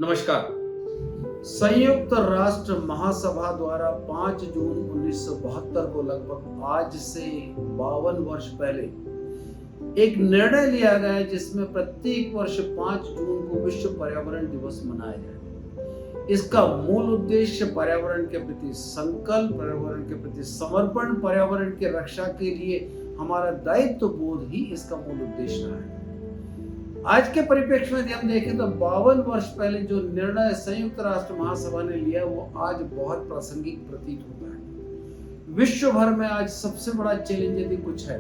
नमस्कार। संयुक्त राष्ट्र महासभा द्वारा 5 जून 1972 को लगभग आज से 52 वर्ष पहले एक निर्णय लिया गया जिसमें प्रत्येक वर्ष 5 जून को विश्व पर्यावरण दिवस मनाया जाए। इसका मूल उद्देश्य पर्यावरण के प्रति संकल्प, पर्यावरण के प्रति समर्पण, पर्यावरण की रक्षा के लिए हमारा दायित्व बोध ही इसका मूल उद्देश्य रहा है। आज के परिप्रेक्ष्य में यदि हम देखें तो 52 वर्ष पहले जो निर्णय संयुक्त राष्ट्र महासभा ने लिया वो आज बहुत प्रासंगिक प्रतीत होता है। विश्व भर में आज सबसे बड़ा चैलेंज यदि कुछ है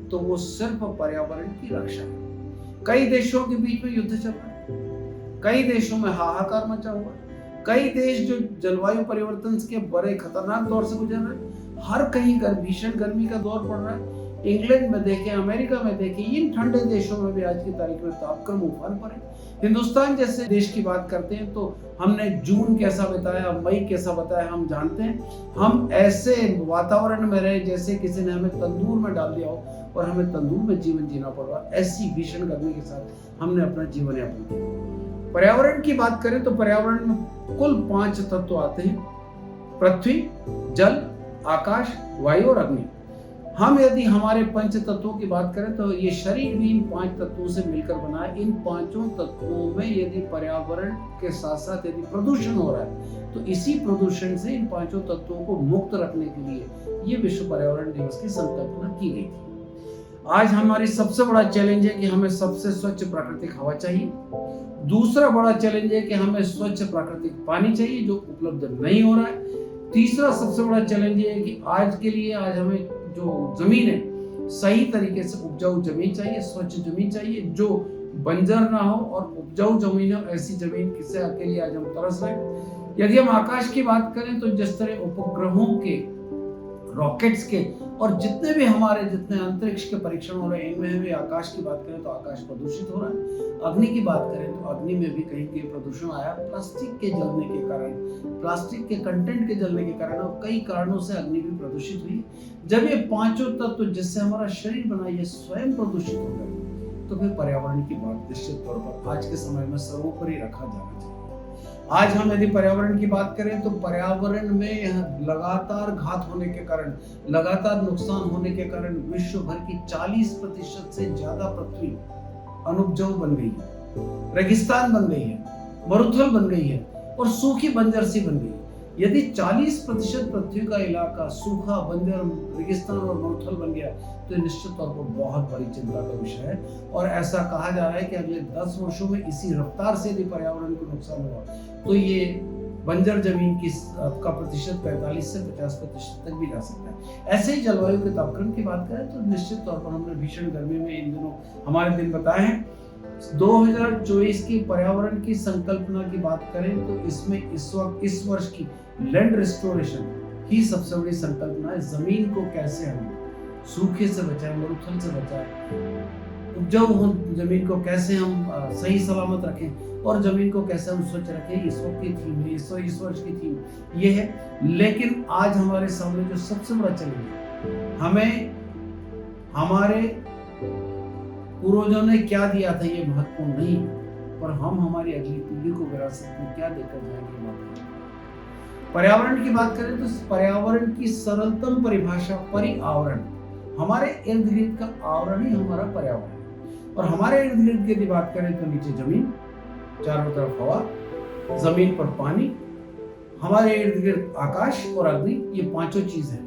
तो वो सिर्फ पर्यावरण की रक्षा है। कई देशों के बीच में युद्ध चल रहा है, कई देशों में हाहाकार मचा हुआ है, कई देश जो जलवायु परिवर्तन के बड़े खतरनाक दौर से गुजर रहे हैं, हर कहीं भीषण गर्मी का दौर पड़ रहा है। इंग्लैंड में देखें, अमेरिका में देखें, इन ठंडे देशों में भी आज की तारीख में तापक्रम उफान पर है। हिंदुस्तान जैसे देश की बात करते हैं तो हमने जून कैसा बताया, मई कैसा बताया हम जानते हैं। हम ऐसे वातावरण में रहे जैसे किसी ने हमें तंदूर में डाल दिया हो और हमें तंदूर में जीवन जीना पड़ रहा। ऐसी भीषण गर्मी के साथ हमने अपना जीवन यापन किया। पर्यावरण की बात करें तो पर्यावरण में कुल 5 तत्व आते हैं: पृथ्वी, जल, आकाश, वायु और अग्नि। हम यदि हमारे 5 तत्वों की बात करें तो ये शरीर भी इन 5 तत्वों से मिलकर बना है। इन 5 तत्वों में यदि पर्यावरण के साथ साथ यदि प्रदूषण हो रहा है तो इसी प्रदूषण से इन 5 तत्वों को मुक्त रखने के लिए ये विश्व पर्यावरण दिवस की संकल्पना की गई थी। आज हमारी सबसे बड़ा चैलेंज है कि हमें सबसे स्वच्छ प्राकृतिक हवा चाहिए। दूसरा बड़ा चैलेंज है कि हमें स्वच्छ प्राकृतिक पानी चाहिए जो उपलब्ध नहीं हो रहा है। तीसरा सबसे बड़ा चैलेंज ये है कि आज के लिए आज हमें जो जमीन है सही तरीके से उपजाऊ जमीन चाहिए, स्वच्छ जमीन चाहिए जो बंजर ना हो और उपजाऊ जमीन हो। ऐसी जमीन किसे के लिए आज हम तरस रहे हैं। यदि हम आकाश की बात करें तो जिस तरह उपग्रहों के, रॉकेट्स के और जितने भी हमारे अंतरिक्ष के परीक्षण हो रहे हैं इनमें भी आकाश की बात करें तो आकाश प्रदूषित हो रहा है। अग्नि की बात करें तो अग्नि में भी कहीं कहीं प्रदूषण आया प्लास्टिक के जलने के कारण, प्लास्टिक के कंटेंट के जलने के कारण और कई कारणों से अग्नि भी प्रदूषित हुई। जब ये 5 तत्व जिससे हमारा शरीर बना ये स्वयं प्रदूषित हो गए तो फिर पर्यावरण की बात निश्चित तौर पर आज के समय में सर्वोपरि रखा जाना चाहिए। आज हम यदि पर्यावरण की बात करें तो पर्यावरण में लगातार घात होने के कारण, लगातार नुकसान होने के कारण विश्व भर की 40% से ज्यादा पृथ्वी अनुपजाऊ बन गई है, रेगिस्तान बन गई है, मरुथल बन गई है और सूखी बंजर सी बन गई है। यदि 40% पृथ्वी का इलाका सूखा, बंजर, रेगिस्तान और मरुथल बन गया तो निश्चित तौर पर बहुत बड़ी चिंता का विषय है। और ऐसा कहा जा रहा है कि अगले 10 वर्षों में इसी रफ्तार से यदि पर्यावरण को नुकसान हुआ तो ये बंजर जमीन की का प्रतिशत 45 से 50% तक भी जा सकता है। ऐसे ही जलवायु के तापक्रम की बात करें तो निश्चित तौर पर हमने भीषण गर्मी में इन दिनों हमारे दिन बताए हैं। 2024 की पर्यावरण की संकल्पना की बात करें तो इसमें इस वर्ष की लैंड रिस्टोरेशन ही सबसे बड़ी संकल्पना है। जमीन को कैसे हम सूखे से बचाएं, मरुथल से बचाएं, उपजाऊ जमीन को कैसे हम सही सलामत रखें और जमीन को कैसे हम स्वच्छ रखें। इस वक्त की थीम है, इस वर्ष की थीम ये है। लेकिन आज हमारे सामने जो सबसे बड़ा चैलेंज है, हमें हमारे पूर्वजों ने क्या दिया था ये महत्वपूर्ण नहीं, पर हम हमारी अगली पीढ़ी को विरासत में क्या देकर जाएंगे महत्वपूर्ण। पर्यावरण की बात करें तो पर्यावरण की सरलतम परिभाषा पर्यावरण, हमारे इर्द गिर्द का आवरण ही हमारा पर्यावरण है। और हमारे इर्द गिर्द की बात करें तो नीचे जमीन, चारों तरफ हवा, जमीन पर पानी, हमारे इर्द गिर्द आकाश और अग्नि, ये 5 चीज हैं।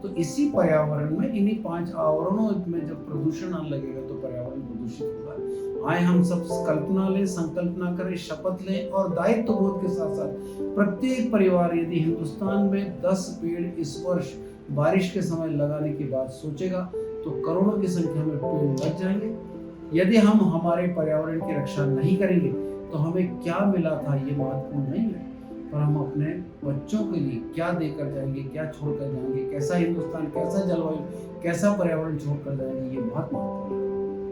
तो इसी पर्यावरण में इन्हीं 5 आवरणों में जब प्रदूषण आने लगेगा तो पर्यावरण प्रदूषित होगा। आए हम सब कल्पना लें, संकल्पना करें, शपथ लें और दायित्व बोध के साथ साथ प्रत्येक परिवार यदि हिंदुस्तान में 10 पेड़ इस वर्ष बारिश के समय लगाने की बात सोचेगा तो करोड़ों की संख्या में पेड़ लग जाएंगे। यदि हम हमारे पर्यावरण की रक्षा नहीं करेंगे तो हमें क्या मिला था ये महत्वपूर्ण नहीं है, पर हम अपने बच्चों के लिए क्या देकर जाएंगे, क्या छोड़कर जाएंगे, कैसा हिंदुस्तान, कैसा जलवायु, कैसा पर्यावरण छोड़कर जाएंगे, ये बहुत महत्वपूर्ण है।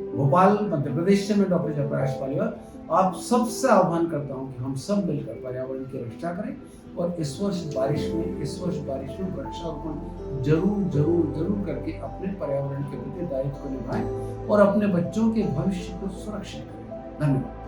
भोपाल मध्य प्रदेश से मैं डॉक्टर जयप्रकाश पालीवाल आप सबसे आह्वान करता हूँ कि हम सब मिलकर पर्यावरण की रक्षा करें और इस वर्ष बारिश में वृक्षारोपण जरूर करके अपने पर्यावरण के प्रति दायित्व को निभाएं और अपने बच्चों के भविष्य को सुरक्षित करें। धन्यवाद।